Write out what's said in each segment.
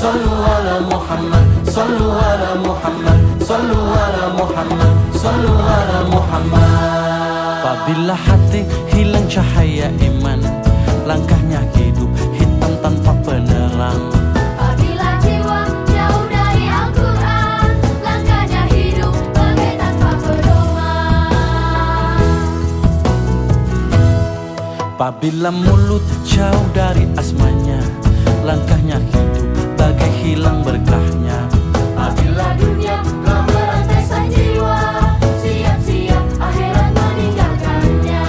sallu ala Muhammad, sallu ala Muhammad, sallu ala Muhammad, sallu ala Muhammad. Apabila hati hilang cahaya iman, langkahnya hidup hitam tanpa penerang. Apabila jiwa jauh dari Al-Quran, langkahnya hidup bagai tanpa pedoman. Apabila mulut jauh dari asmanya, langkahnya hidup bagai hilang berkahnya. Apabila dunia telah merantai sang jiwa, siap-siap akhirat meninggalkannya.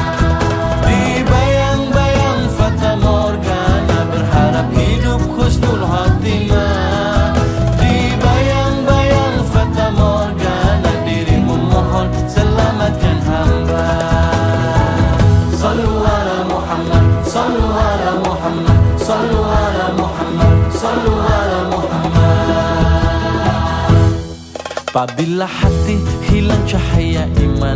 Di bayang-bayang fata morgana, berharap hidup husnul khatimah. Di bayang-bayang fata morgana, dirimu mohon selamatkan hamba. Sallu ala Muhammad, sallu ala Muhammad, sallu ala Muhammad, sallu ala Muhammad. Apabila hati hilang cahaya iman,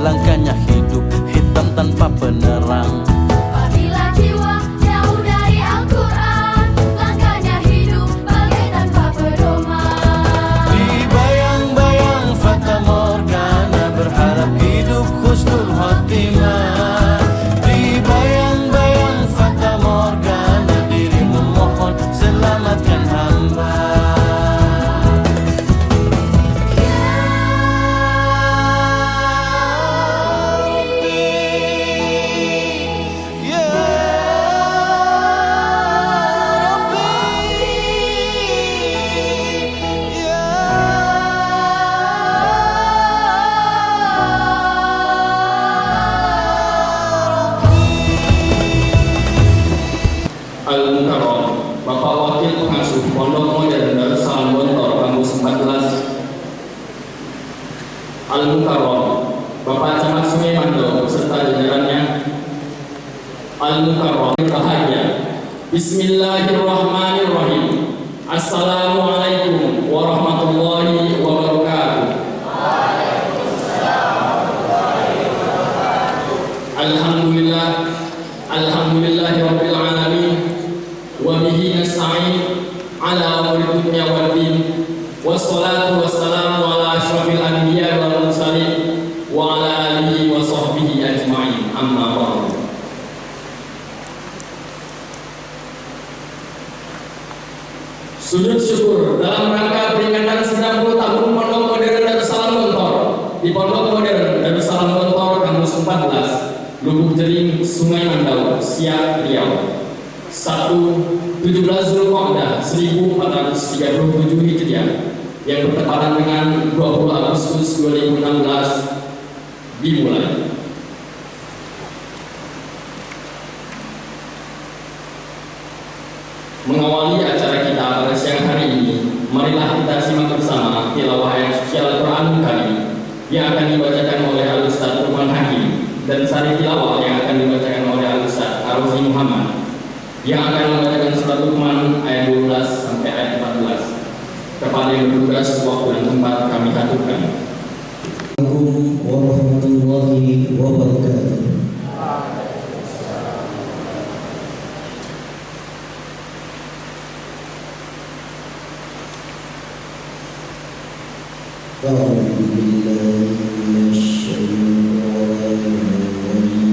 langkahnya hidup hitam tanpa penerang. Apabila jiwa jauh dari Al-Quran, langkahnya hidup bagai tanpa pedoman. Di bayang-bayang fata morgana, berharap hidup husnul khatimah. Di bayang-bayang fata morgana, dirimu mohon selamatkan hamba. Ya Rabbi, ya Al-Mukarram, Bapak Wakil Pengasuh Pondok Modern Darussalam Gontor Kampus 14. Al-Mukarram, Bapak Camat Sungai Mandau beserta jajarannya. Al-Mukarram bahagia. Bismillahirrahmanirrahim. Assalamualaikum warahmatullahi wabarakatuh. Alhamdulillah, alhamdulillahirabbil alamin. Wa bihi nasta'in ala umuri dunya wad din. Wassalatu wassalamu ala asyrafil anbiya wal mursalin wa ala alihi wa sahbihi ajma'in. Amma ba'du. Sujud syukur dalam rangka peringatan 90 tahun Pondok Modern Darussalam Gontor di Pondok Modern Darussalam Gontor Kampus 14, Lubuk Jering, Sungai Mandau, Siak, Riau. Sabtu 17 Zulqa'dah 1437 Hijriah yang bertepatan dengan 20 Agustus 2016 dimulai. Mengawali acara kita pada siang hari ini, marilah kita simak bersama tilawah ayat suci Al-Quranul Karim yang akan dibacakan oleh Al-Ustaz Lukman Hakim dan sari tilawah yang akan dibacakan oleh Al-Ustaz Arzi Muhammad yang akan membacakan surat Luqman ayat 12 sampai ayat 14. Kepada yang bertugas, waktu dan tempat kami haturkan. Assalamualaikum warahmatullahi wabarakatuh. A'udzu billahi minasy syaithanir rajim.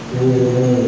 يشكر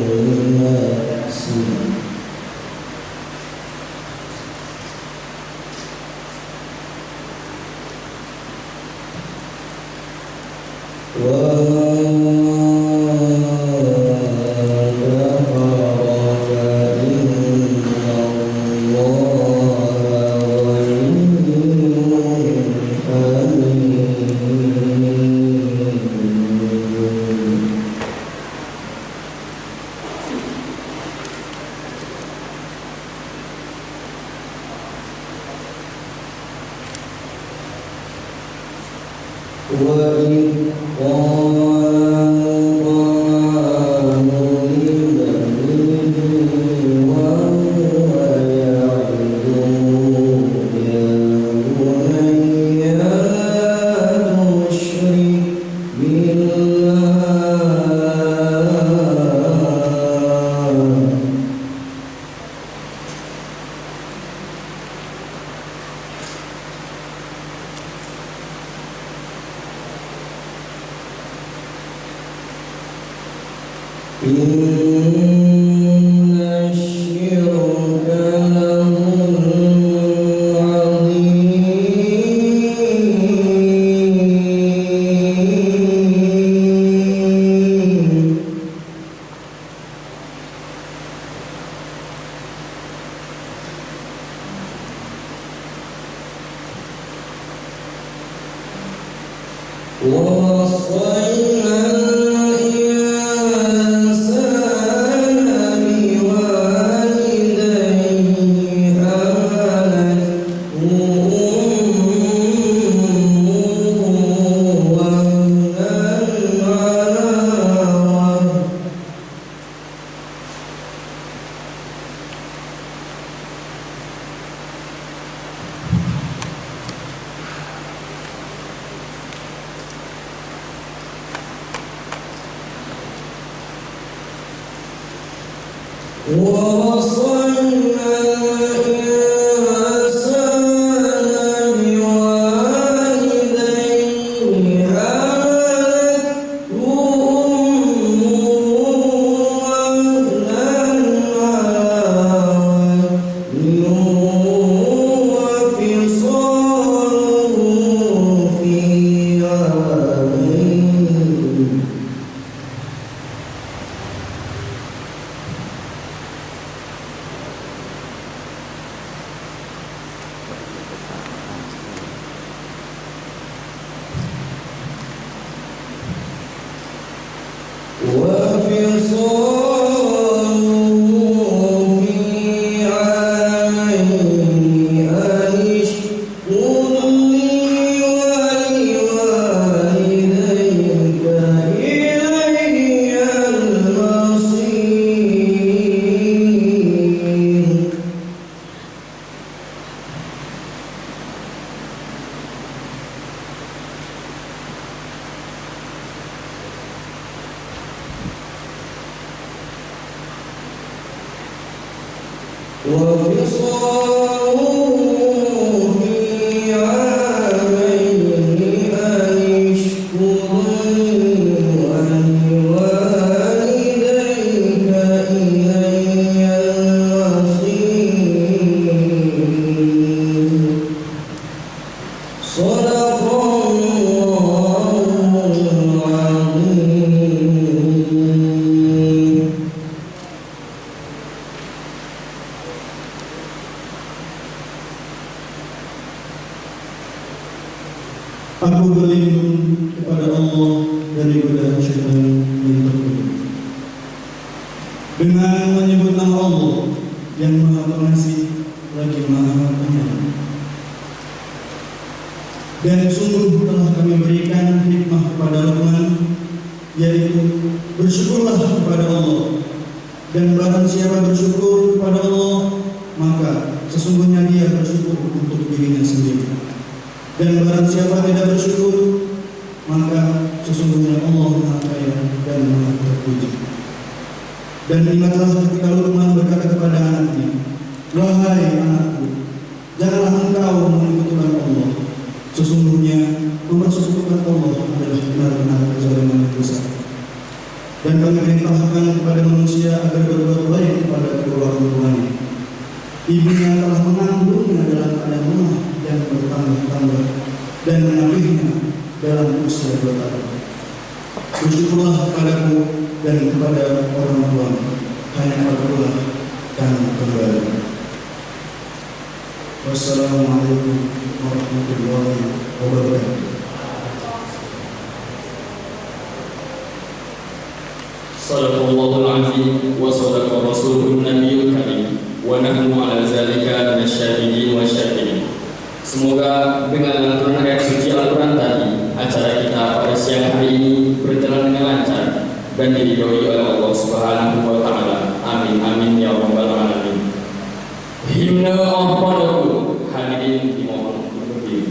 Aku berlindung kepada Allah dari godaan syaitan yang terkutuk. Dengan menyebut nama Allah yang Maha Pengasih lagi Maha Penyayang. Dan sungguh telah kami berikan hikmah kepada Luqman, yaitu bersyukurlah kepada Allah. Dan barang siapa bersyukur kepada Allah, maka sesungguhnya dia bersyukur untuk dirinya sendiri. Dan barang siapa tidak bersyukur, maka sesungguhnya Allah Maha Kaya dan Maha Terpuji. Dan ingatlah ketika Luqman berkata kepada anaknya, "Wahai anakku, janganlah engkau menyekutukan Allah. Sesungguhnya mempersekutukan Allah adalah benar-benar kezaliman yang besar. Dan kami perintahkan kepada manusia agar berbuat baik kepada kedua orang tuanya. Ibunya telah mengandungnya dalam keadaan lemah dan bertambah-tambah, dan mengandungnya dalam usia 2 tahun. Bersyukurlah kepadaku dan kepada orang tuamu, hanya kepadakulah kami kembali." Wassalamualaikum warahmatullahi wabarakatuh. Sadaqallahul azim wa sadaqa rasulun nabiyul karim wa nahnu ala zalika minasyahidin wa syakirin. Semoga dengan lantunan ayat suci Al-Quran tadi, acara kita pondokku, hadirin dimohon untuk berdiri.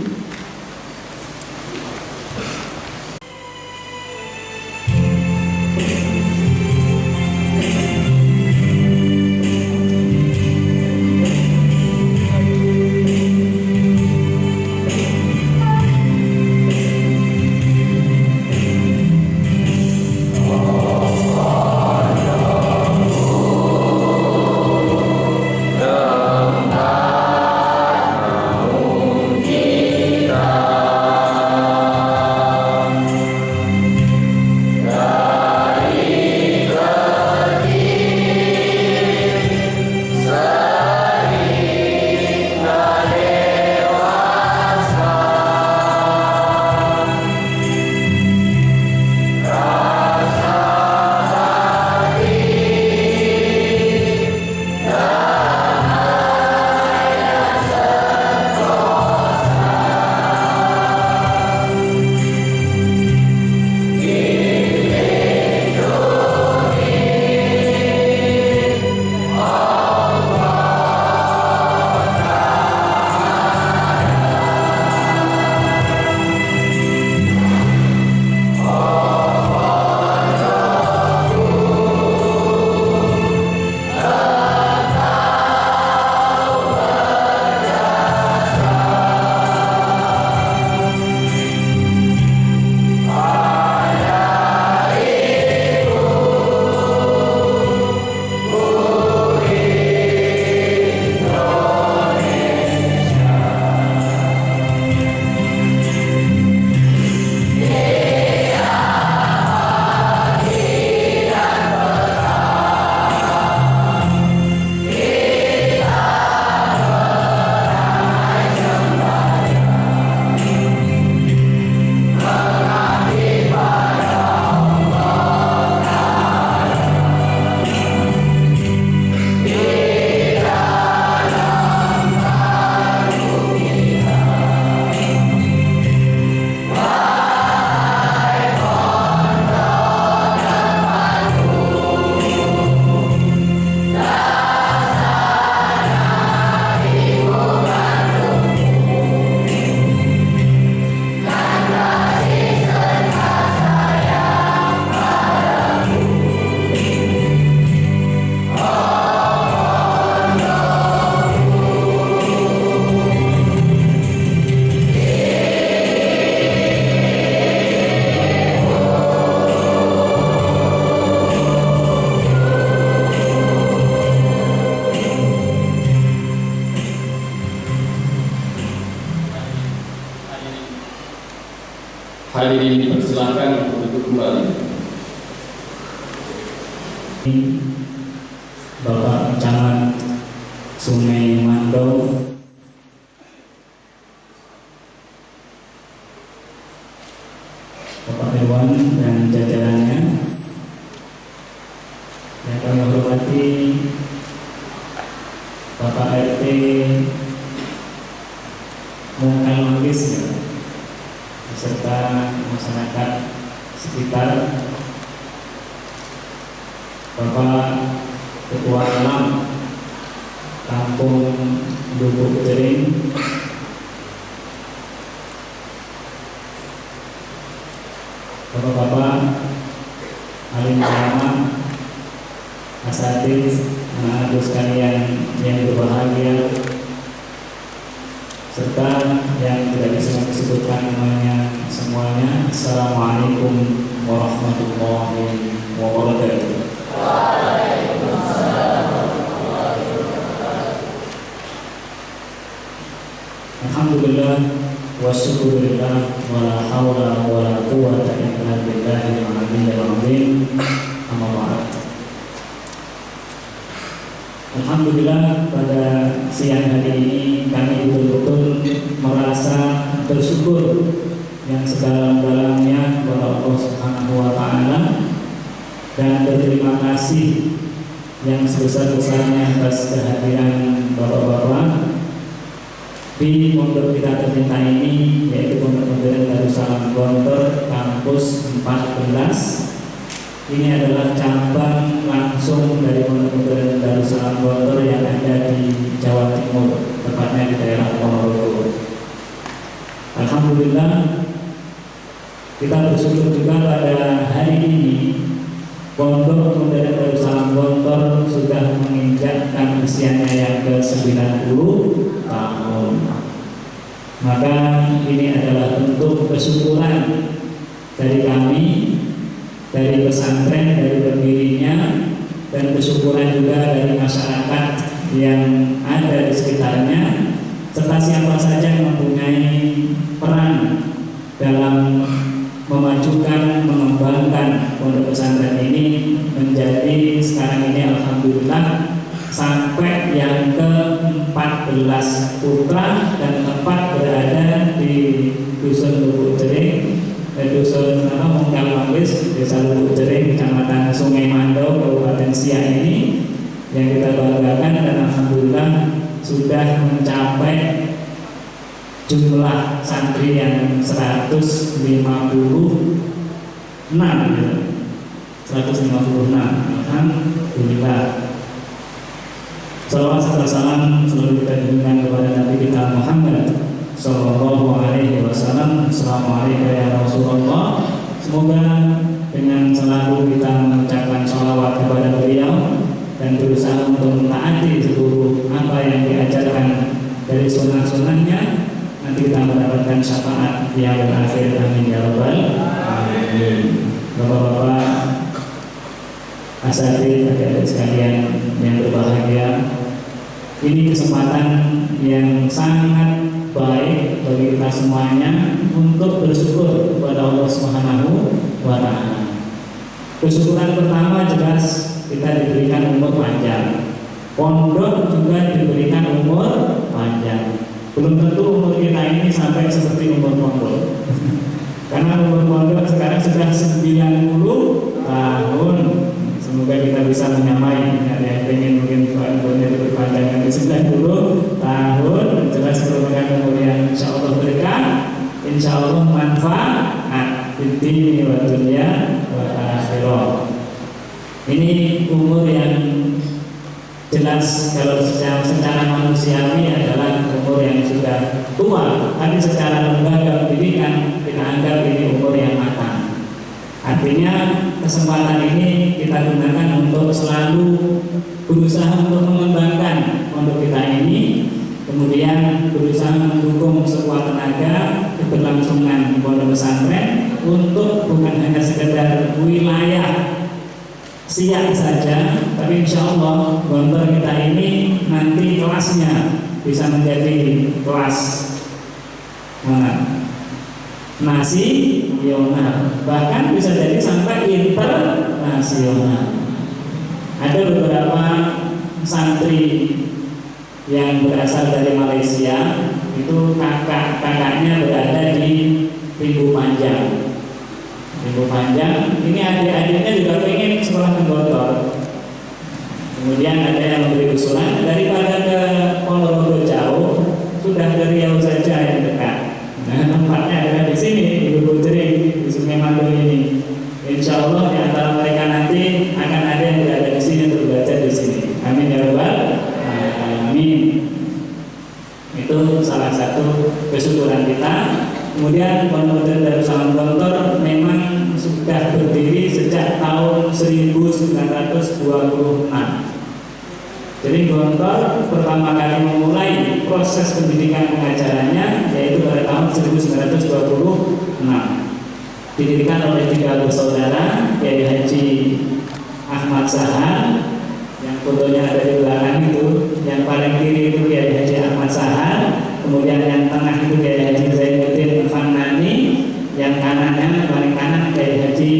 Hadirin dipersilakan untuk duduk kembali. Bapak Camat Sungai Mandau, Bapak Dewan dan jajarannya, yang kami hormati Bapak RT Mungkal Manggis, beserta masyarakat sekitar, Bapak Ketua Alam Kampung Lubuk Jering, Bapak-bapak alim ulama, asatidz, anak-anak sekalian yang berbahagia, serta yang tidak bisa disebutkan namanya semuanya. Assalamualaikum warahmatullahi wabarakatuh. Alhamdulillah wa syukurillah wa la hawla wa la quwwata illa billahil aliyyil azim. Amma ba'd. Alhamdulillah, pada siang hari ini kami betul-betul merasa bersyukur yang sedalam-dalamnya kepada Allah Subhanahu wa taala dan berterima kasih yang sebesar-besarnya atas kehadiran Bapak-bapak di pondok kita tercinta ini, yaitu Pondok Modern Darussalam Gontor kampus 14. Ini adalah cabang langsung dari Pondok Modern Darussalam Gontor yang ada di Jawa Timur, di daerah Ponorogo. Alhamdulillah, kita bersyukur juga pada hari ini Pondok Modern Darussalam Gontor sudah menginjakkan usianya yang ke-90 tahun. Maka ini adalah bentuk kesyukuran dari kami, dari pesantren, dari berdirinya, dan kesyukuran juga dari masyarakat yang ada di sekitarnya, serta siapa saja yang mempunyai peran dalam memajukan, mengembangkan pondok pesantren ini menjadi sekarang ini alhamdulillah sampai yang ke-14 putra dan tempat berada di Dusun Lubuk Jering, Dusun Mungkal Mangis, Desa Lubuk Jering, Kecamatan Sungai Mandau, Kabupaten Siak ini yang kita banggakan, dan alhamdulillah sudah mencapai jumlah santri yang 156 gitu. 156. Alhamdulillah. Salawat serta salam selalu kita tunjukkan kepada Nabi kita Muhammad Sallallahu Alaihi Wasallam. Assalamualaikum ya Rasulullah. Semoga dengan selalu kita mengucapkan salawat kepada beliau dan berusaha untuk mentaati seluruh apa yang diajarkan dari sunnah-sunnahnya, nanti kita mendapatkan syafaat di akhir akhir. Amin ya rabbal alamin. Bapak-bapak, asatidz, adik-adik sekalian yang berbahagia, ini kesempatan yang sangat baik bagi kita semuanya untuk bersyukur kepada Allah Subhanahu wa Ta'ala. Kesyukuran pertama jelas kita diberikan umur panjang. Pondok juga diberikan umur panjang. Belum tentu umur kita ini sampai seperti umur pondok. Karena umur pondok sekarang sudah 90 tahun. Semoga kita bisa menyamai. Ada yang pengen mungkin umurnya diperpanjangkan di 90 tahun. Jelas merupakan umur yang insya Allah berkah, insya Allah manfaat di dunia wa dunia wa akhirah. Ini umur yang jelas kalau secara manusiawi adalah umur yang sudah tua, tapi secara lembaga pendidikan kita anggap ini umur yang matang. Artinya kesempatan ini kita gunakan untuk selalu berusaha untuk mengembangkan pondok kita ini, kemudian berusaha mendukung sekuat tenaga keberlangsungan pondok pesantren untuk bukan hanya sekedar wilayah Siak saja, tapi insya Allah Gontor kita ini nanti kelasnya bisa menjadi kelas mana? Nasional, bahkan bisa jadi sampai internasional. Ada beberapa santri yang berasal dari Malaysia, itu kakaknya berada di Minggu Panjang. Minggu Panjang, ini adik-adiknya juga ingin sekolah ke Gontor. Kemudian ada yang memberi usulan daripada ke Ponorogo jauh, sudah ke Riau saja yang dekat. Nah, tempatnya adalah di sini, di Lubuk Jering, di Sungai Mandau ini. Insya Allah di antara mereka nanti akan ada yang berada di sini untuk belajar di sini. Amin ya rabbal alamin. Itu salah satu kesyukuran kita. Kemudian Pondok Modern Darussalam Gontor memang sudah berdiri sejak tahun 1926. Jadi Gontor pertama kali memulai proses pendidikan pengajarannya yaitu pada tahun 1926. Didirikan oleh 3 bersaudara, Kiai Haji Ahmad Sahar, yang fotonya ada di belakang itu, yang paling kiri itu Kiai Haji Ahmad Sahar, kemudian yang tengah itu Kiai Haji Zainuddin Fannani, yang kanannya paling kanan Kiai Haji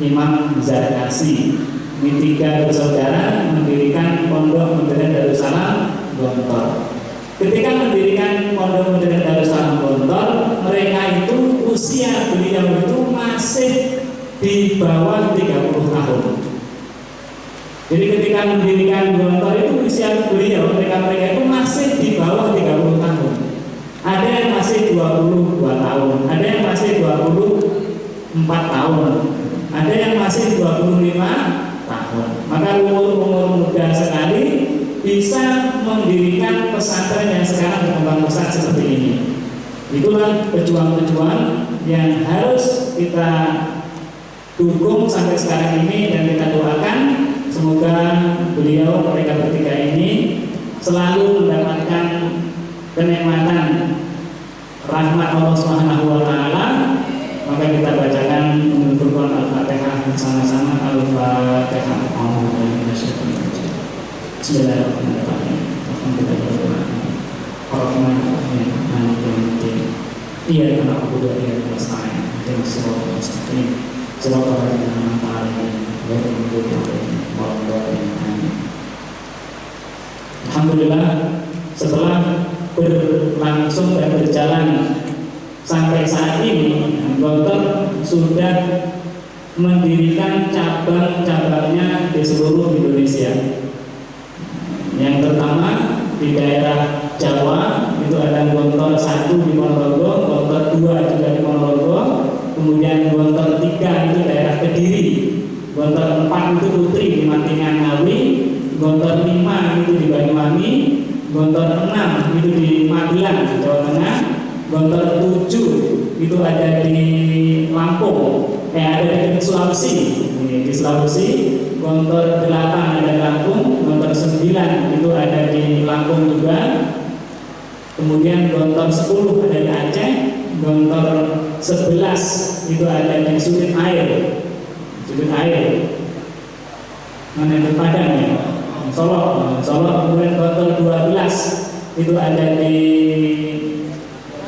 Imam Zarkasi. Ini 3 bersaudara mendirikan Pondok Modern Darussalam Gontor. Ketika mendirikan Pondok Modern Darussalam Gontor, mereka itu usia beliau itu masih di bawah 30 tahun. Jadi ketika mendirikan Gontor itu usia beliau, mereka itu masih di bawah 30 tahun. Ada yang masih 22 tahun, ada yang masih 24 tahun, ada yang masih 25 tahun. Maka umur muda sekali bisa mendirikan pesantren yang sekarang berkembang Itulah pejuang-pejuang yang harus kita dukung sampai sekarang ini, dan kita doakan semoga mereka bertiga ini selalu mendapatkan kenikmatan rahmat Allah Subhanahu wa taala. Maka kita bacakan Al-Furqan Al-Fatihah bersama-sama. Al-Fatihah. Bismillahirrahmanirrahim. Alhamdulillahirrahmanirrahim. Ar-Rahmanirrahim. Maliki yaumiddin. Iyyaka na'budu wa iyyaka nasta'in. Ihdinas siratal mustaqim. Siratal ladzina an'amta 'alaihim ghairil maghdubi 'alaihim waladdallin. Amin. Alhamdulillah, setelah berlangsung dan berjalan sampai saat ini, Gontor sudah mendirikan cabang-cabangnya di seluruh Indonesia. Yang pertama di daerah Jawa itu ada Gontor 1 di Ponorogo, Gontor 2 juga di Ponorogo, kemudian Gontor 3 itu daerah Kediri, Gontor 4 itu Putri di Mantingan Ngawi, Gontor 5 itu di Banyuwangi, Gontor 6 itu di Magelang, Jawa Tengah, Gontor 7 itu ada di Lampung, ada di Sulawesi, di Sulawesi. Gontor 8 ada di Lampung, Gontor 9 itu ada di Lampung juga. Kemudian Gontor 10 ada di Aceh, Gontor 11 itu ada di Surit Air. Mana itu Padang ya? Solo. Kemudian Gontor 12 itu ada di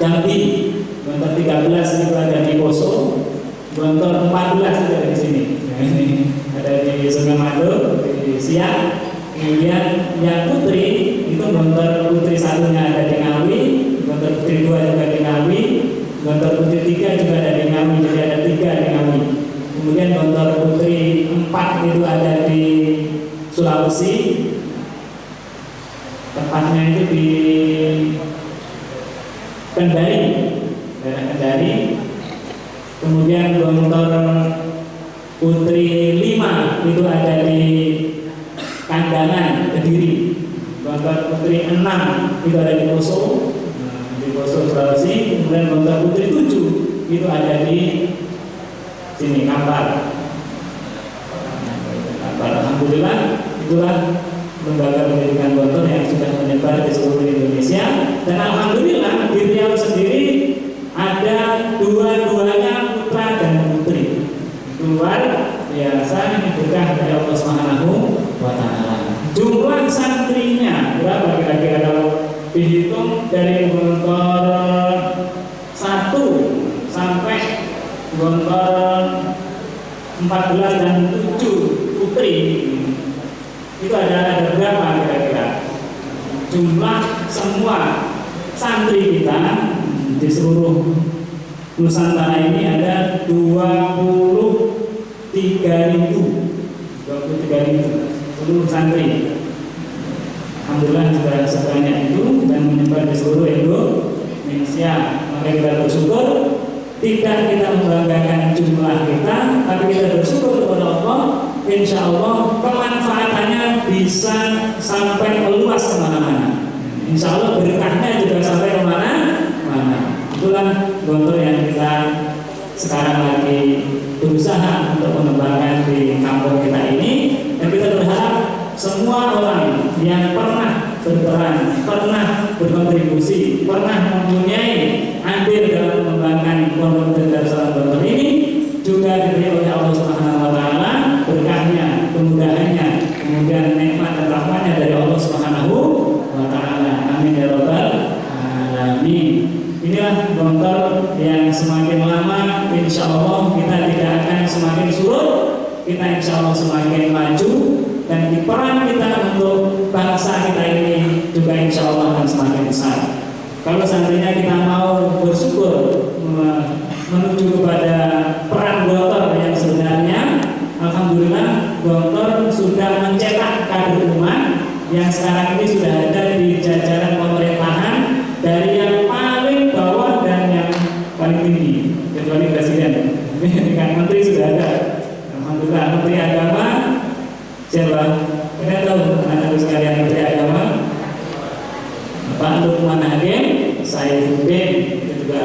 Jambi, Gontor 13 itu ada di Poso, Gontor 14 itu ada di sini. Ada di Sukamadu, di Siak. Kemudian yang Putri itu Gontor Putri 1-nya ada di Ngawi, Gontor Putri 2 juga di Ngawi, Gontor Putri 3 juga ada di Ngawi, jadi ada 3 di Ngawi. Kemudian Gontor Putri 4 itu ada di Sulawesi, tepatnya itu di Kendari, daerah Kendari. Kemudian Gontor Putri 5 itu ada di Kandangan, Kediri. Gontor Putri 6 itu ada di Poso, Sulawesi. Kemudian Gontor Putri 7 itu ada di sini, Kampar. Alhamdulillah, itulah lembaga pendidikan Gontor yang sudah menyebar di seluruh Indonesia. Dan alhamdulillah di Riau sendiri ada dua-duanya putra dan putri. Luar biasa, ini berkah dari Allah Subhanahu wa taala. Jumlah santrinya berapa kira-kira kalau dihitung dari Gontor 1 sampai Gontor 14 dan 7 putri itu ada berapa kira-kira? Jumlah semua santri kita di seluruh Nusantara ini ada 23.000 seluruh santri. Alhamdulillah juga sebanyak itu dan menyebar di seluruh Indonesia. Maka kita bersyukur, tidak kita membanggakan jumlah kita, tapi kita bersyukur kepada Allah. Insya Allah kemanfaatannya bisa sampai meluas kemana-mana. Insya Allah berkahnya juga sampai kemana-mana. Itulah Gontor yang kita sekarang lagi berusaha untuk mengembangkan di kampung kita ini. Dan kita berharap semua orang yang pernah berperan, pernah berkontribusi, pernah mempunyai andil dalam mengembangkan Pondok Darussalam Gontor ini juga diberi oleh Allah Subhanahu wa taala berkahnya, kemudahannya, kemudian nikmat dan rahmatnya dari Allah Subhanahu wa taala. Amin ya rabbal alamin. Inilah Gontor yang semakin lama insya Allah kita tidak akan semakin surut, kita insya Allah semakin maju, dan di peran kita untuk bangsa kita ini juga insya Allah akan semakin besar. Kalau seandainya kita mau bersyukur menuju kepada peran Gontor yang sebenarnya, alhamdulillah Gontor sudah mencetak kader umat yang sekarang ini sudah ada di jajaran pemerintahan, dari yang paling bawah dan yang paling tinggi, kecuali presiden. Dengan menteri sudah ada. Alhamdulillah, Menteri Agama siapa? Kita tahu anak sekalian, Menteri Agama Pak Lukman Hakim, Saifuddin, itu juga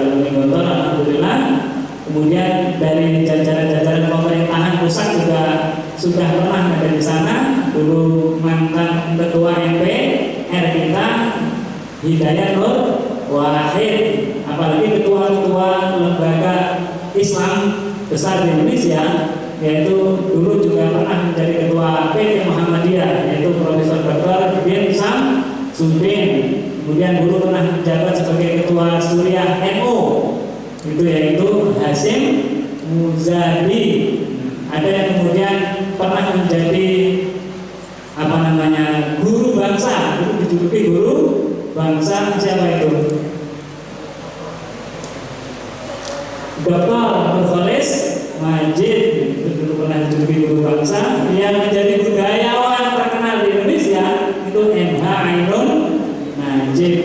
dulu mantan ketua MPR kita Hidayat Nur Wahid, apalagi ketua-ketua lembaga Islam besar di Indonesia, yaitu dulu juga pernah menjadi ketua PP Muhammadiyah, yaitu Profesor Dr. bin Samsudin. Kemudian dulu pernah menjabat sebagai ketua Suriah NU, itu yaitu Hasim Muzadi. Ada yang kemudian pernah menjadi guru bangsa, dulu dijuluki guru bangsa, siapa itu? Dr. Mukhalis Majid, itu dulu pernah dijuluki guru bangsa. Yang menjadi budayawan terkenal di Indonesia itu MH Ainun Najib.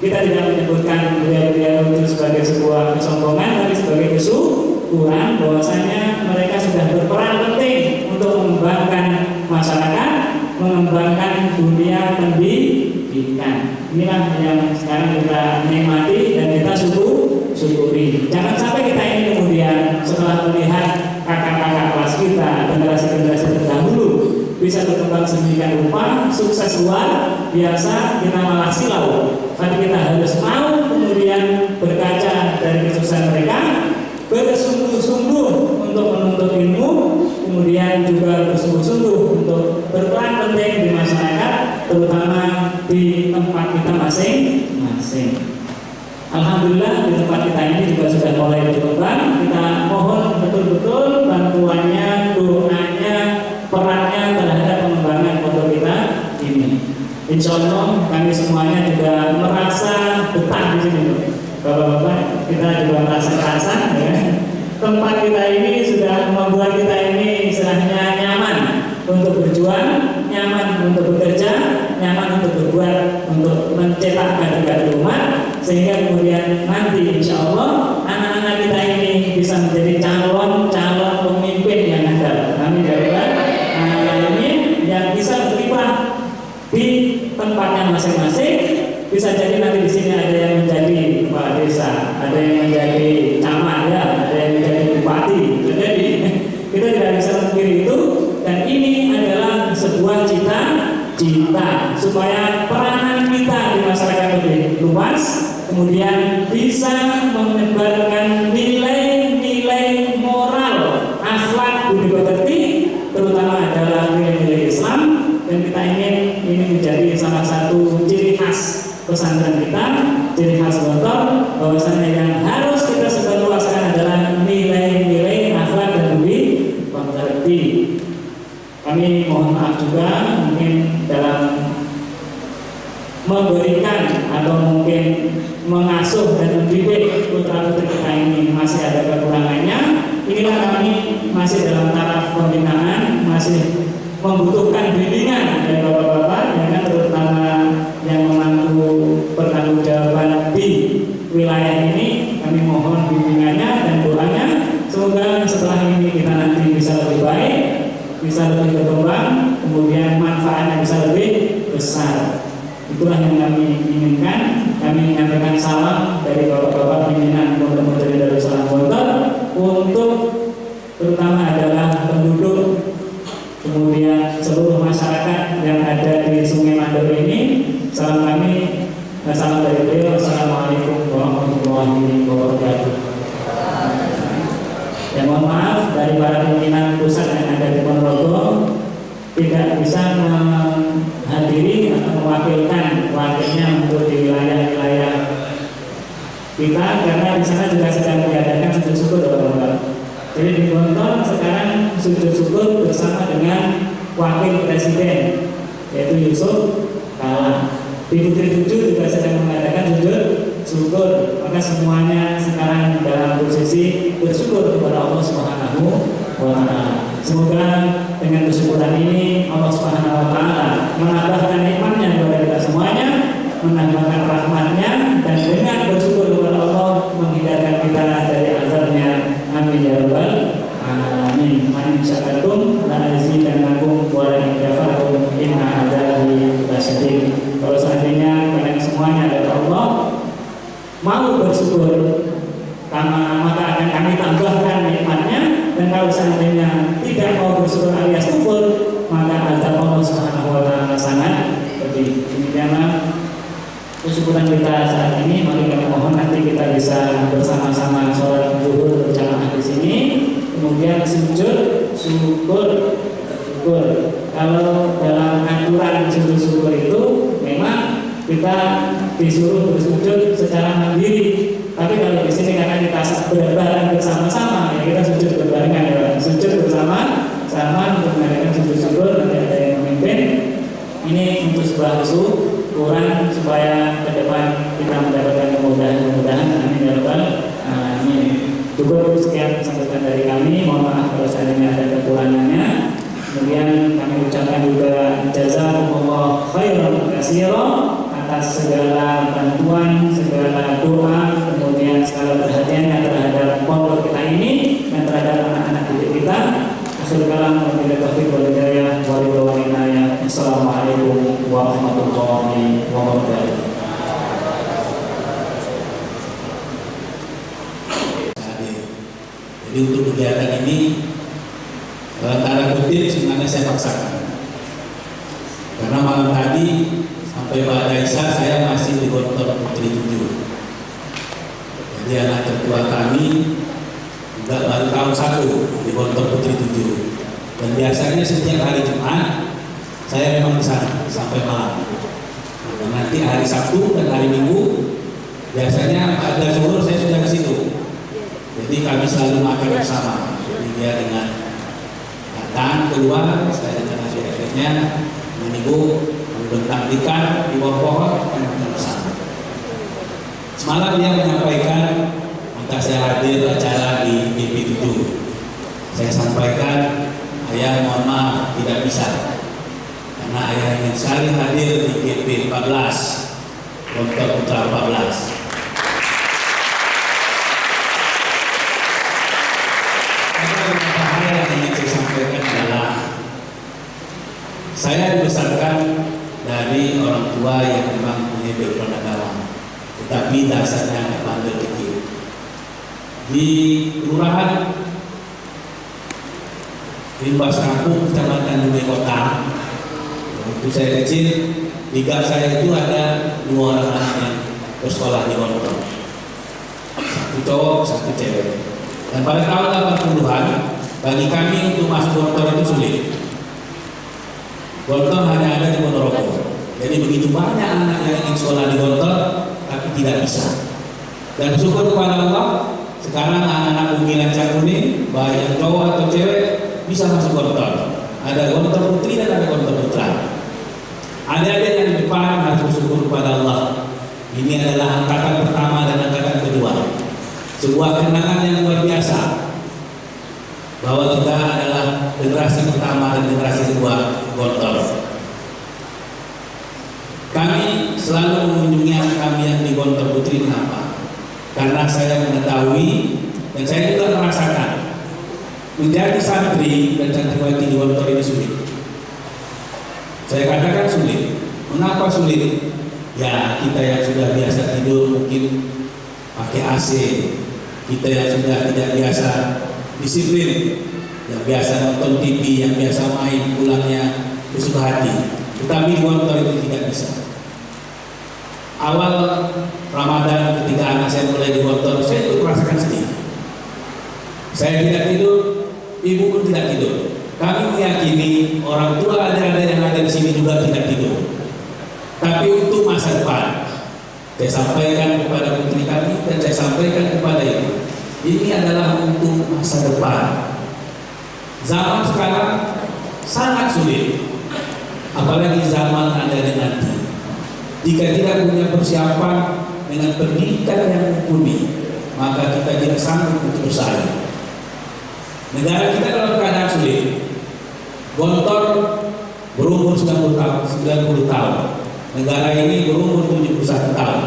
Kita tidak menyebutkan beliau itu sebagai sebuah kesombongan, tapi sebagai kesyukuran bahwasanya mereka sudah berperan penting untuk mengembangkan masyarakat, mengembangkan dunia pendidikan. Inilah yang sekarang kita nikmati dan kita syukuri. Jangan sampai kita ini kemudian setelah melihat kakak-kakak kelas kita, generasi-generasi terdahulu bisa berkembang sedemikian rupa, sukses luar biasa, kita malah silau. Tapi kita harus mau kemudian berkaca dari kesuksesan mereka, bersungguh-sungguh untuk menuntut ilmu, kemudian juga bersungguh-sungguh untuk berperan penting di masyarakat, terutama di tempat kita masing-masing. Alhamdulillah di tempat kita ini juga sudah mulai berkembang. Kita mohon betul-betul bantuannya, doanya, perannya terhadap pengembangan pondok kita ini. Insya Allah kami semuanya juga merasa betah di sini, Bapak-bapak. Kita juga merasa kerasan, ya. Tempat kita ini sudah membuat kita ini istilahnya nyaman untuk berjuang, nyaman untuk bekerja, nyaman untuk berbuat, untuk mencetak kader-kader umat, sehingga kemudian nanti insya Allah anak-anak kita ini bisa menjadi calon-calon pemimpin yang ada. Amin ya Rabbal Alamin, yang bisa berkiprah di tempatnya masing-masing. Bisa jadi nanti di sini ada yang menjadi kepala desa, ada yang menjadi camat, ya, ada yang menjadi bupati. Jadi kita tidak bisa memungkiri itu, dan ini adalah sebuah cita-cita supaya peranan kita di masyarakat lebih luas, kemudian bisa menyebarkan nilai-nilai moral, akhlak, budi pekerti, terutama adalah nilai-nilai Islam. Dan kita ingin ini menjadi salah satu ciri khas pesantren kita, ciri khas Gontor, bahwasanya yang harus kita sebarluaskan adalah nilai-nilai akhlak dan budi pekerti. Kami mohon maaf juga mungkin dalam memberikan atau mungkin mengasuh dan mendidik putra-putri kita ini masih ada kekurangannya. Inilah kami masih dalam taraf pembinaan, masih membutuhkan bimbingan dari bapak-bapak, ya kan, terutama yang memangku pertanggungjawaban di wilayah ini. Kami mohon bimbingannya dan doanya, semoga setelah ini kita nanti bisa lebih baik, bisa lebih berkembang, kemudian manfaatnya bisa lebih besar. Itulah yang kami inginkan. Kami menyampaikan salam dari bapak-bapak pimpinan Pondok Modern Darussalam Gontor untuk terutama adalah penduduk, kemudian seluruh masyarakat yang ada di Sungai Mandor ini. Salam kami, salam dari beliau. Assalamualaikum warahmatullahi wabarakatuh. Ya, mohon maaf dari para pimpinan pusat yang ada di Ponorogo tidak bisa menghadiri atau mewakilkan wakilnya untuk di wilayah-wilayah kita, karena di sana juga sedang diadakan sujud syukur, Bapak-bapak. Jadi di Gontor sekarang sujud syukur bersama dengan wakil presiden, yaitu Yusuf Kala. Di Bukit 7 juga sedang mengadakan sujud syukur. Maka semuanya sekarang dalam posisi bersyukur kepada Allah Subhanahu wa Ta'ala. Semoga dengan kesyukuran ini Allah Subhanahu wa Ta'ala menambahkan nikmatnya kepada kita semuanya, menambahkan rahmatnya, dan dengan bersyukur kepada Allah menghindarkan kita dari azabnya. Amin ya Rabbal Alamin. Man syakarum la azidannakum wa la in kafartum inna adzabi lasyadid. Kalau seandainya kalian semuanya adalah Allah mau bersyukur, maka akan kami tambahkan nikmatnya. Dan kalau seandainya tidak mau bersyukur alias kufur, maka azab Allah disuruh bersujud secara mandiri. Tapi kalau di sini karena kita berbareng bersama-sama, ya kita sujud berbarengan ya, sujud bersama-sama untuk mengadakan sujud syukur. Nanti ada yang memimpin. Ini untuk sebuah syukuran supaya ke depan kita mendapatkan kemudahan-kemudahan. Amin ya rabbal alamin. Cukup sekian sambutan dari kami. Mohon maaf kalau seandainya ada kekurangannya. Kemudian kami ucapkan juga jazakumullah khairan katsiran atas segala bantuan, segala doa, kemudian segala perhatiannya terhadap pondok kita ini dan terhadap anak-anak didik kita. Akhirul kalam, wabillahi taufiq wal hidayah, wal inayah. Assalamualaikum warahmatullahi wabarakatuh. Jadi untuk kegiatan ini dalam tanda kutip sebenarnya saya paksakan, karena malam tadi sampai pada Isya saya masih di Gontor Putri 7. Jadi anak tertua kami juga baru tahun 1 di Gontor Putri 7. Dan biasanya setiap hari Jumat saya memang di sana sampai malam. Dan nanti hari Sabtu dan hari Minggu biasanya pada zuhur saya sudah ke situ. Jadi kami selalu makan bersama. Jadi dia dengan datang keluar, saya dengan adik-adiknya menunggu membentang ikan di bawah pohon dan makan bersama. Semalam dia menyampaikan, maka saya hadir acara di GP 7. Saya sampaikan, ayah mohon maaf tidak bisa, karena ayah ingin sekali hadir di GP 14, Gontor Putra 14. Yang ingin saya sampaikan adalah saya dibesarkan dari orang tua yang memang punya background agama, tetapi dasarnya nggak pandai pikir. Di kelurahan Limbas Kampung, Kecamatan Dumai Kota, waktu saya kecil, di gang saya itu ada 2 orang anak yang bersekolah di Gontor, 1 cowok, 1 cewek. Dan pada tahun 80-an, bagi kami untuk masuk Gontor itu sulit. Gontor hanya ada di Ponorogo. Jadi begitu banyak anak yang ingin sekolah di Gontor, tapi tidak bisa. Dan bersyukur kepada Allah, sekarang anak-anak Bumi Lancang Kuning, baik yang cowok atau cewek, bisa masuk Gontor. Ada Gontor Putri dan ada Gontor Putra. Adik-adik yang di depan harus bersyukur kepada Allah. Ini adalah angkatan pertama dan angkatan kedua. Sebuah kenangan yang luar biasa bahwa kita adalah generasi pertama dan generasi kedua Gontor. Kami selalu mengunjungi anak kami yang di Gontor Putri. Kenapa? Karena saya mengetahui dan saya juga merasakan menjadi santri dan santriwati di Gontor ini sulit. Saya katakan sulit. Mengapa sulit? Ya, kita yang sudah biasa tidur mungkin pakai AC, kita yang sudah tidak biasa disiplin, yang biasa nonton TV, yang biasa main pulangnya bersuka hati. Tetapi di Gontor itu tidak bisa. Awal Ramadan ketika anak saya mulai di Gontor, saya itu merasakan sedih. Saya tidak tidur, ibu pun tidak tidur. Kami meyakini orang tua adik-adik yang ada di sini juga tidak tidur. Tapi untuk masa depan, saya sampaikan kepada putri kami dan saya sampaikan kepada ibu, ini adalah untuk masa depan. Zaman sekarang sangat sulit, apalagi zaman ada nanti. Jika tidak punya persiapan dengan pendidikan yang mumpuni, maka kita tidak sanggup untuk bersaing. Negara kita dalam keadaan sulit. Gontor berumur 90 tahun. Negara ini berumur 71 tahun.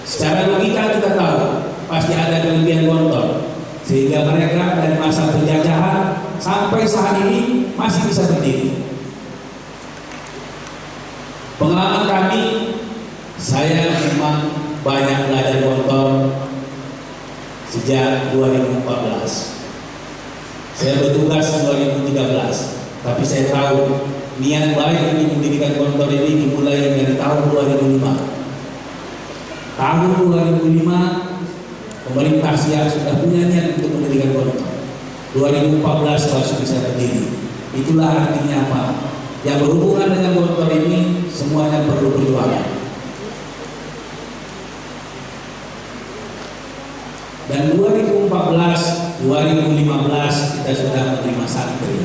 Secara logika kita tahu pasti ada kelebihan Gontor, sehingga mereka dari masa penjajahan sampai saat ini masih bisa berdiri. Pengalaman kami, saya memang banyak belajar Gontor sejak 2014. Saya bertugas 2013, tapi saya tahu niat baik untuk mendirikan Gontor ini dimulai dari tahun 2005. Tahun 2005 pemerintah Siak sudah punya niat untuk mendirikan Gontor. 2014 baru bisa berdiri. Itulah artinya apa? Yang berhubungan dengan Gontor ini semuanya perlu perjuangan. 2014 kita sudah menerima santri,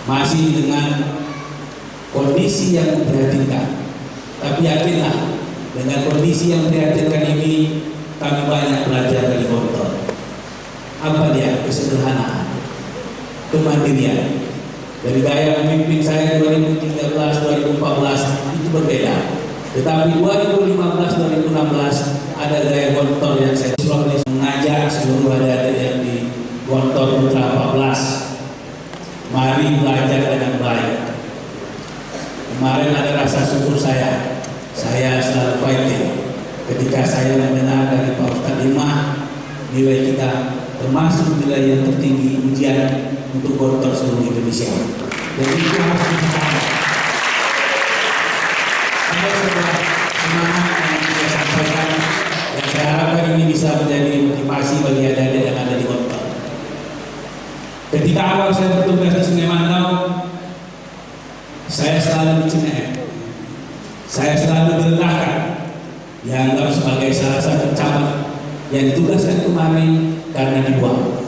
masih dengan kondisi yang memprihatinkan. Tapi yakinlah, dengan kondisi yang memprihatinkan ini kami banyak belajar dari Gontor. Apa dia? Kesederhanaan, kemandirian. Dari gaya memimpin saya 2013-2014 itu berbeda. Tetapi 2015-2016 ada gaya Gontor yang saya selalu mengajak seluruh adik-adik yang di Gontor Putra 14. Mari belajar dengan baik. Kemarin ada rasa syukur saya selalu fighting ketika saya mendengar dari Pak Ustadz Imah nilai kita termasuk nilai yang tertinggi ujian untuk Gontor seluruh Indonesia. Jadi itu harus dipertahankan. Ada sebuah semangat yang saya sampaikan dan saya harapkan ini bisa menjadi motivasi bagi adik-adik yang ada di Gontor. Ketika awal saya bertugas di Sungai Mandau, saya selalu dicengeng, saya selalu direndahkan, dianggap sebagai salah satu camat yang ditugaskan kemari karena dibuang.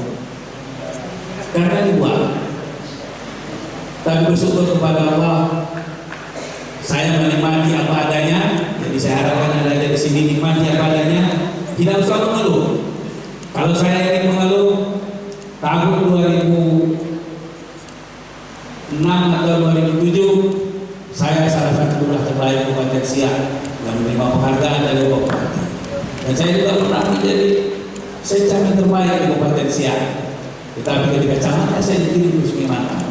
Tapi bersyukur kepada Allah, saya menikmati apa adanya. Jadi saya harapkan ada di sini nikmati apa adanya, tidak usah mengeluh. Kalau saya ingin mengeluh, tahun 2006 atau 2007 saya salah satu lurah terbaik Kabupaten Siak yang menerima penghargaan dari Bupati. Dan saya juga pernah menjadi camat terbaik di Kabupaten Siak. Tetapi ketika camatnya saya dikirim ke Sungai Mandau.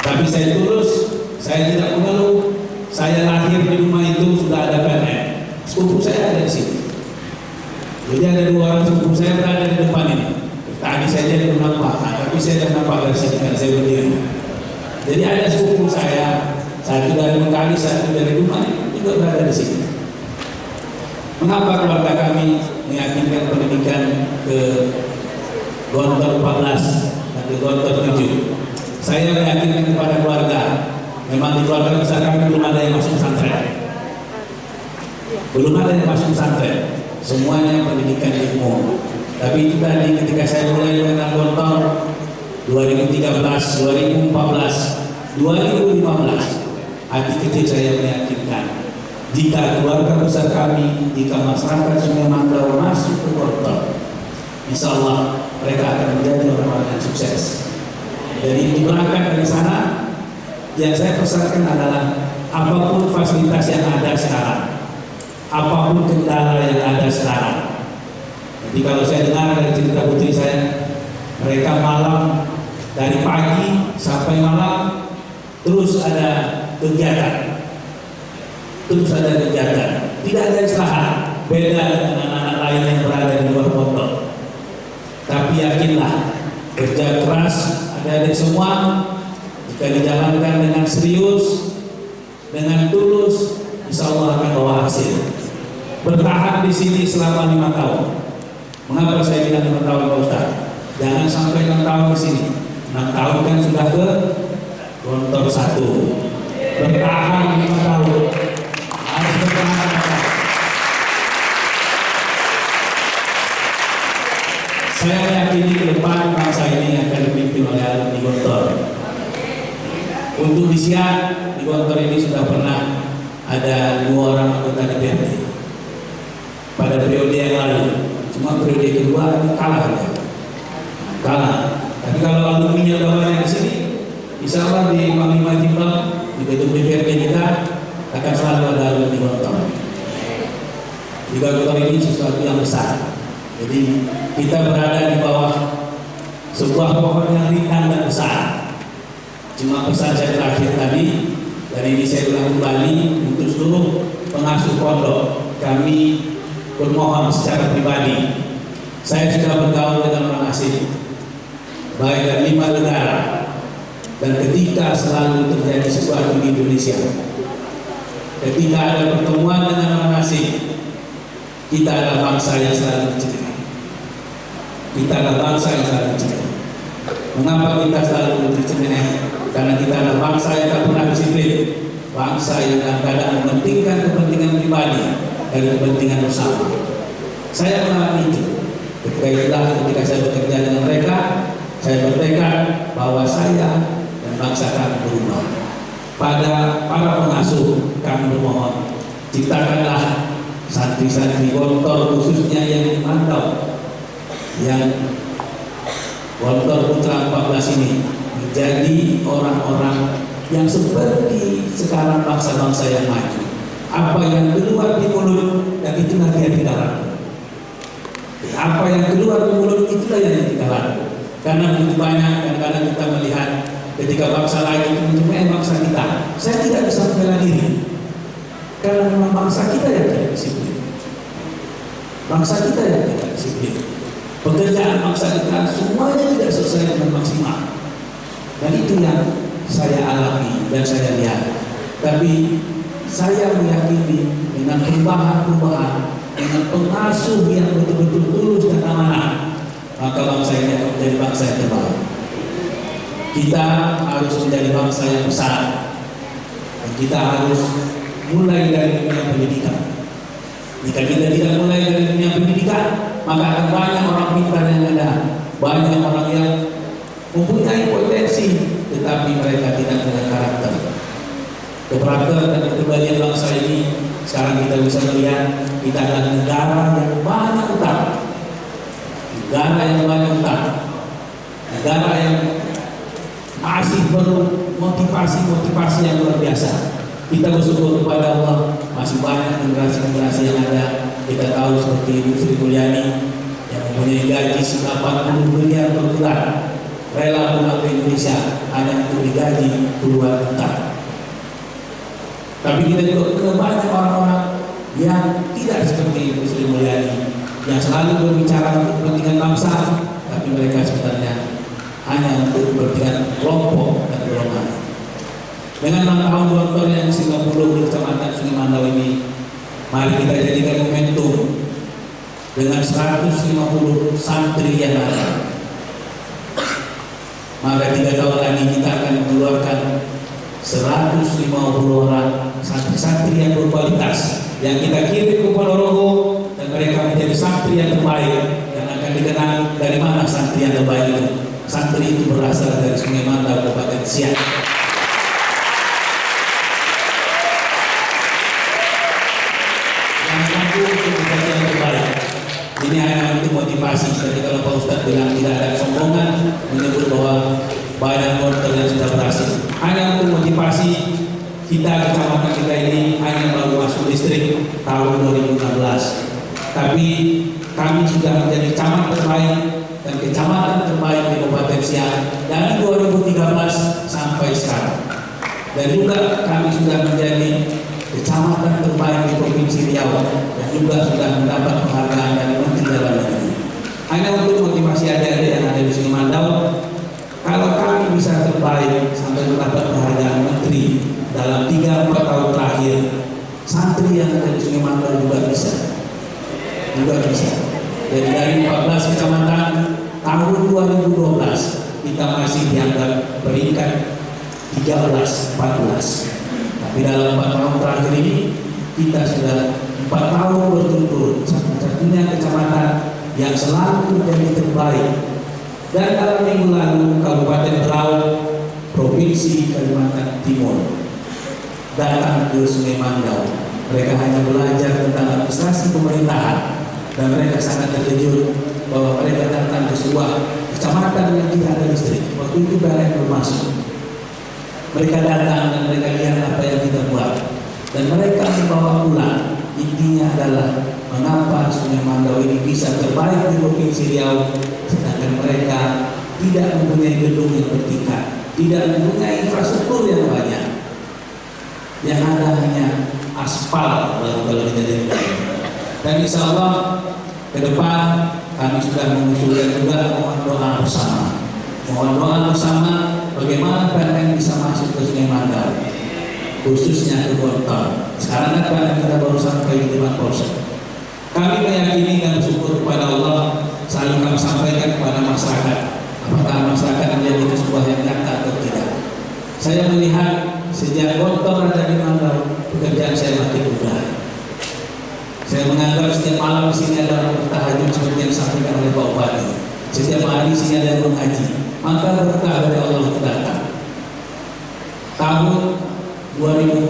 Tapi saya tulus, saya tidak mengeluh. Saya lahir di rumah itu sudah ada PNM. Sepupu saya ada di sini. Jadi ada 2 orang sepupu saya berada di depan ini. Tadi saya jadi nampak, tapi saya tidak nampak dari sini karena saya berdiri. Jadi ada sepupu saya, satu dari Mengkali, satu dari rumah, juga berada di sini. Mengapa keluarga kami meyakinkan pendidikan ke Gontor 14 dan ke Gontor 7? Saya meyakinkan kepada keluarga, memang di keluarga besar kami belum ada yang masuk pesantren. Belum ada yang masuk pesantren, semuanya pendidikan ilmu. Tapi itu tadi ketika saya mulai dengan Gontor 2013, 2014, 2015, hati kecil saya meyakinkan jika keluarga besar kami, jika masyarakat Sungai Mandau masuk ke Gontor, insya Allah mereka akan menjadi orang-orang yang sukses. Jadi di belakang dari sana yang saya pesankan adalah apapun fasilitas yang ada sekarang, apapun kendala yang ada sekarang. Jadi kalau saya dengar dari cerita putri saya, mereka malam dari pagi sampai malam terus ada kegiatan, tidak ada istirahat. Beda dengan anak-anak lain yang berada di luar pondok. Tapi yakinlah, kerja keras adik-adik semua jika dijalankan dengan serius, dengan tulus, insya Allah akan bawa hasil. Bertahan di sini selama 5 tahun. Mengapa saya bilang 5 tahun Pak Ustaz? Jangan sampai 6 tahun di sini. 6 tahun kan sudah ke Gontor 1. Bertahan 5 tahun. Harus bertahan. Saya meyakini ke depan bangsa ini akan dipimpin oleh alumni Gontor. Untuk di Siak, di Gontor ini sudah pernah ada 2 orang anggota DPRD pada periode yang lalu. Cuma periode kedua kalah. Tapi kalau alumni udah banyak di sini, insya Allah di Panglima Timbang, di gedung DPRD kita akan selalu ada alumni Gontor. Di Gontor ini sesuatu yang besar. Jadi kita berada di bawah sebuah pohon yang rindang dan besar. Cuma pesan saya terakhir tadi, dan ini saya ulang kembali untuk seluruh pengasuh pondok, kami bermohon secara pribadi. Saya sudah bergaul dengan orang asing, baik dari 5 negara, dan ketika selalu terjadi sesuatu di Indonesia, ketika ada pertemuan dengan orang asing, kita adalah bangsa yang selalu dicegah. Mengapa kita selalu dicegah? Karena kita adalah bangsa yang tak pernah disiplin, bangsa yang kadang-kadang mementingkan kepentingan pribadi dan kepentingan bersama. Saya mengalami itu. Ketika itulah ketika saya bekerja dengan mereka, saya bertekad bahwa saya dan bangsa kami berubah. Pada para pengasuh kami bermohon, ciptakanlah santri-santri Gontor khususnya yang di Mantau, yang Gontor Putra 14 ini menjadi orang-orang yang seperti sekarang bangsa-bangsa yang maju. Apa yang keluar di mulut, dan itulah yang kita lakukan. Apa yang keluar di mulut, itulah yang kita lakukan. Karena begitu banyak kadang-kadang kita melihat ketika bangsa lain itu mencemarkan bangsa kita. Saya tidak bisa membela diri, karena memang bangsa kita yang tidak disiplin. Bangsa kita yang tidak disiplin. Pekerjaan bangsa kita semuanya tidak selesai dengan maksimal. Dan itu yang saya alami dan saya lihat. Tapi saya meyakini dengan perubahan-perubahan, dengan pengasuh yang betul-betul tulus dan amanah, maka bangsa ini akan menjadi bangsa yang terbaik. Kita harus menjadi bangsa yang besar, dan kita harus mulai dari dunia pendidikan. Jika kita tidak mulai dari dunia pendidikan, maka akan banyak orang pintar yang ada, banyak orang yang mempunyai potensi, tetapi mereka tidak punya karakter. Keberagaman dan kebahagiaan bangsa ini sekarang kita bisa melihat kita adalah negara yang banyak utang, negara yang banyak utang, negara yang masih perlu motivasi yang luar biasa. Kita bersyukur kepada Allah, masih banyak generasi-generasi yang ada. Kita tahu seperti Ibu Sri Mulyani yang mempunyai gaji 80 miliar per bulan, rela pulang ke Indonesia hanya untuk digaji puluhan juta. Tapi kita juga punya banyak orang-orang yang tidak seperti Ibu Sri Mulyani, yang selalu berbicara untuk kepentingan bangsa, tapi mereka sebenarnya hanya untuk kepentingan kelompok dan golongan. Dengan 6 tahun Gontor yang 50 di Kecamatan Sungai Mandau ini, mari kita jadikan momentum dengan 150 santri yang ada. Maka 3 tahun lagi kita akan mengeluarkan 150 orang santri-santri yang berkualitas yang kita kirim ke Ponorogo, dan mereka menjadi santri yang terbaik, dan akan dikenal dari mana santri yang terbaik itu. Santri itu berasal dari Sungai Mandau, Kabupaten Siak. Yang satu untuk yang terbaik. Ini hanya untuk motivasi. Jadi kalau Pak Ustadz bilang tidak ada sombongan, menyebut bahwa banyak Gontor yang sudah berhasil, hanya untuk motivasi kita. Kecamatan kita ini hanya baru masuk distrik tahun 2016, tapi kami sudah menjadi kecamatan terbaik dan kecamatan terbaik di Kabupaten Siak dari 2013 sampai sekarang. Dan juga kami sudah menjadi kecamatan terbaik di Provinsi Riau, dan juga sudah mendapat penghargaan dari Menteri Dalam Negeri. Hanya untuk motivasi adik-adik yang ada di Sungai Mandau, kalau kami bisa terbaik sampai mendapat penghargaan Menteri dalam 3-4 tahun terakhir, santri yang ada di Sungai Mandau juga bisa. Jadi dari 14 kecamatan tahun 2012 kita masih dianggap peringkat 13-14. Tapi dalam 4 tahun terakhir ini kita sudah 4 tahun berturut-turut satu-satunya kecamatan yang selalu menjadi terbaik. Dan dalam minggu lalu Kabupaten Berau, Provinsi Kalimantan Timur datang ke Sungai Mandau. Mereka hanya belajar tentang administrasi pemerintahan, dan mereka sangat terkejut bahwa mereka datang ke sebuah kecamatan yang tidak ada listrik. Waktu itu PLN belum masuk. Mereka datang dan mereka lihat apa yang kita buat, dan mereka membawa pulang. Intinya adalah mengapa Sungai Mandau ini bisa terbaik di Provinsi Riau, sedangkan mereka tidak mempunyai gedung yang bertingkat, tidak mempunyai infrastruktur yang banyak. Yang ada hanya aspal baru kalau kita lihat. Dan insya Allah ke depan kami sudah mengusulkan juga mohon doa bersama. Mohon doa bersama bagaimana PLN bisa masuk ke Sungai Mandau, khususnya ke Gontor. Sekarang kan PLN kita baru sampai di depan Polsek. Kami meyakini dan bersyukur kepada Allah, selalu kami sampaikan kepada masyarakat, apakah masyarakat menjadi sebuah yang nyata atau tidak. Saya melihat sejak Gontor ada di Mandau, pekerjaan saya makin mudah. Saya menganggap setiap malam di sini ada orang bertahajud seperti yang disampaikan oleh Pak Bupati. Setiap hari sini ada ruang haji, maka berkah dari Allah itu datang. Tahun 2014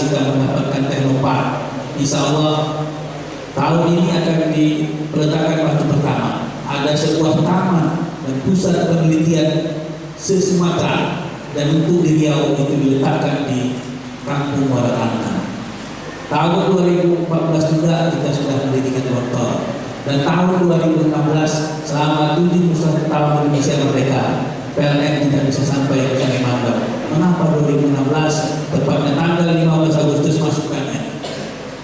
kita mendapatkan Teknopark. Insya Allah tahun ini akan diletakkan batu pertama. Ada sebuah taman dan pusat penelitian se-Sumatera, dan untuk di Riau itu diletakkan di Kampung Muara Antara. Tahun 2014 juga kita sudah mendirikan Gontor, dan tahun 2016 selama 7 tahun Indonesia merdeka, PLN tidak bisa sampai ke Sungai Mandau. Kenapa 2016 tepatnya tanggal 15 Agustus masuk PLN?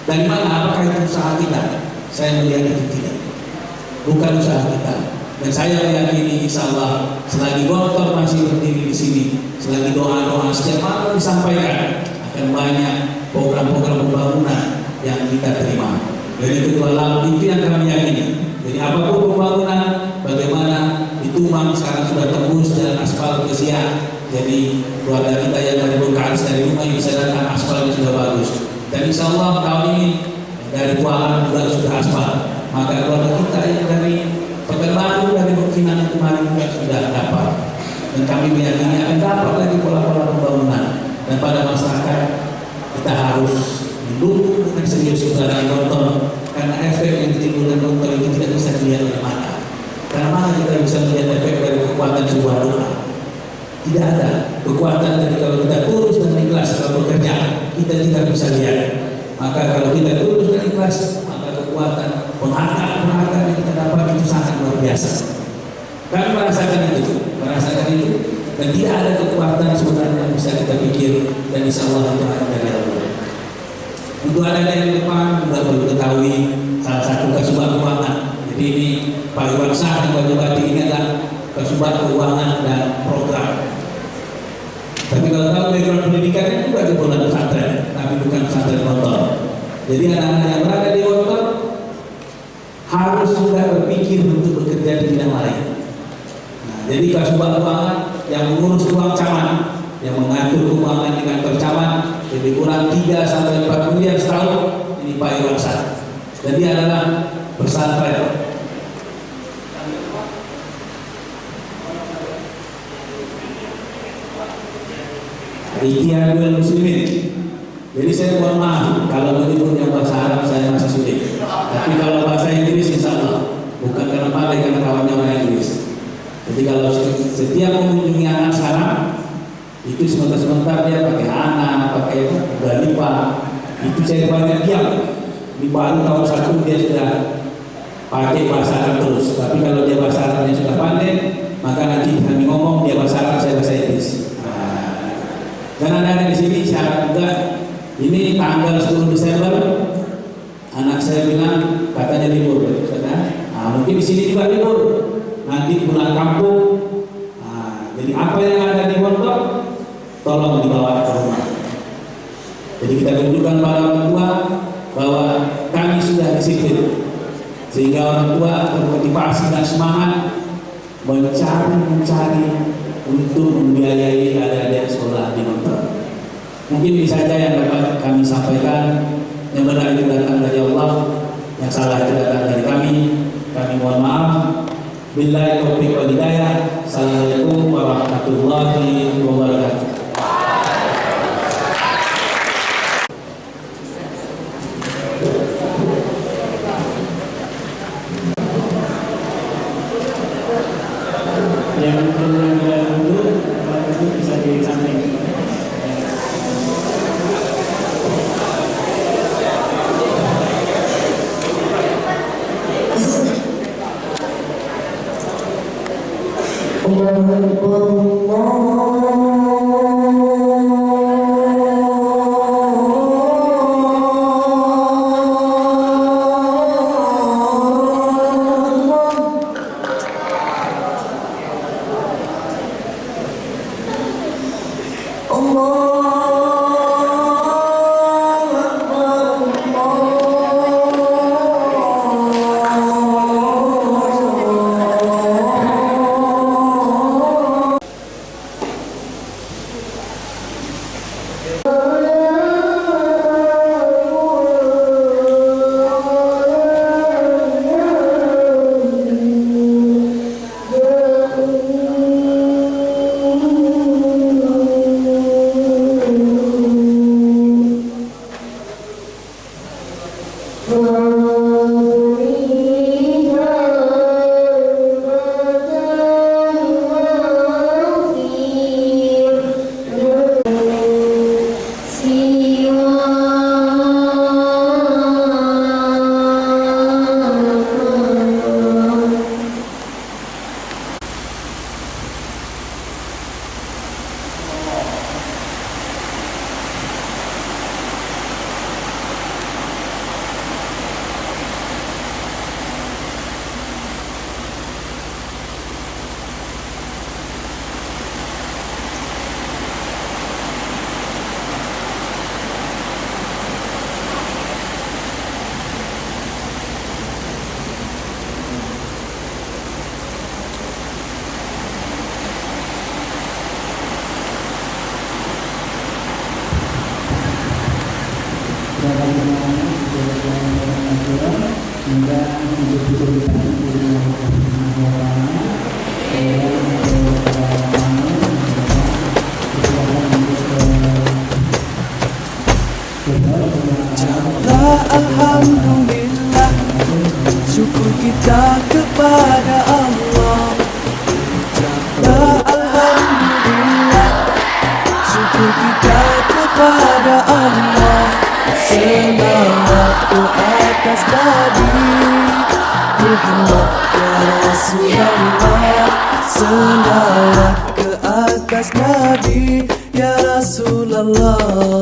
Dari mana? Apakah itu usaha kita? Saya melihat itu tidak, bukan usaha kita. Dan saya meyakini insya Allah selagi Gontor masih berdiri di sini, selagi doa-doa setiap malam disampaikan, akan banyak program-program pembangunan yang kita terima. Jadi kedua lampu itu yang kami yakini. Jadi apapun pembangunan, bagaimana di Tumang sekarang sudah tembus jalan aspal ke Siak. Jadi keluarga kita yang dari Bekasi dari rumah bisa datang, aspalnya sudah bagus. Dan insya Allah tahun ini dari Kuala juga sudah aspal. Maka keluarga kita yang dari Pekanbaru, dari Buktinan kemarin juga sudah dapat. Dan kami meyakini akan dapat lagi pola-pola pembangunan. Dan pada masyarakat kita harus mendukung dengan serius keberadaan Gontor, karena efek yang ditimbulkan Gontor itu tidak bisa dilihat oleh mata. Karena mana kita bisa melihat efek dari kekuatan sebuah doa? Tidak ada kekuatan dari kalau kita tulus dan ikhlas kalau bekerja, kita tidak bisa lihat. Maka kalau kita tulus dan ikhlas, maka kekuatan penghargaan yang kita dapat itu sangat luar biasa. Kami merasakan itu, dan tidak ada kekuatan sebenarnya yang bisa kita pikir, dan insya Allah itu hanya dari Allah. Untuk ada yang di depan juga perlu ketahui salah satu Kasubag Keuangan. Jadi ini Pak Iwan Sah yang Bupati ini adalah Kasubag Keuangan dan Program. Tapi kalau tahu background pendidikannya juga di bulan pesantren, tapi bukan pesantren Gontor. Jadi anak-anak yang berada di Gontor harus sudah berpikir untuk bekerja di bidang lain. Nah, jadi Kasubag Keuangan yang mengurus uang camat, yang mengatur keuangan di kantor camat, lebih kurang 3 sampai 4 miliar setahun, ini Pak Iwan Sah. Jadi adalah pesantren. Ikhtiarul Muslimin. Jadi saya mohon maaf kalau menyebut yang bahasa Arab saya masih sulit. Tapi kalau bahasa Inggris insya Allah, bukan karena pandai, karena kawannya orang Inggris. Jadi kalau setiap mengunjungi anak sekarang, itu sebentar-sebentar dia pakai anak, pakai galipa, itu saya banyak diam. Di baru tahun 1 dia sudah pakai bahasa Arab terus. Tapi kalau dia bahasa Arabnya sudah pandai, maka nanti kami ngomong dia bahasa Arab, saya bahasa Inggris. Dan ada di sini syarat juga. Ini tanggal 10 Desember, anak saya bilang katanya libur, nah, mungkin di sini juga libur. Nanti pulang kampung. Nah, jadi apa yang ada di Gontor, tolong dibawa ke rumah. Jadi kita tunjukkan pada orang tua bahwa kami sudah disiplin, sehingga orang tua termotivasi dan semangat mencari untuk membiayai adik-adik sekolah di Gontor. Mungkin ini saja yang dapat kami sampaikan. Yang benar itu datang dari Allah, yang salah itu datang dari kami. Kami mohon maaf. Billahi taufiq wal hidayah. Assalamualaikum warahmatullahi wabarakatuh. Yang perlu dulu itu bisa disampaikan. Allahu Akbar, Allah Alhamdulillah, syukur kita kepada Allah. Alhamdulillah, syukur kita kepada Allah. Selawat ke atas Nabi Muhammad ya Rasulullah. Selawat ke atas Nabi ya Rasulullah.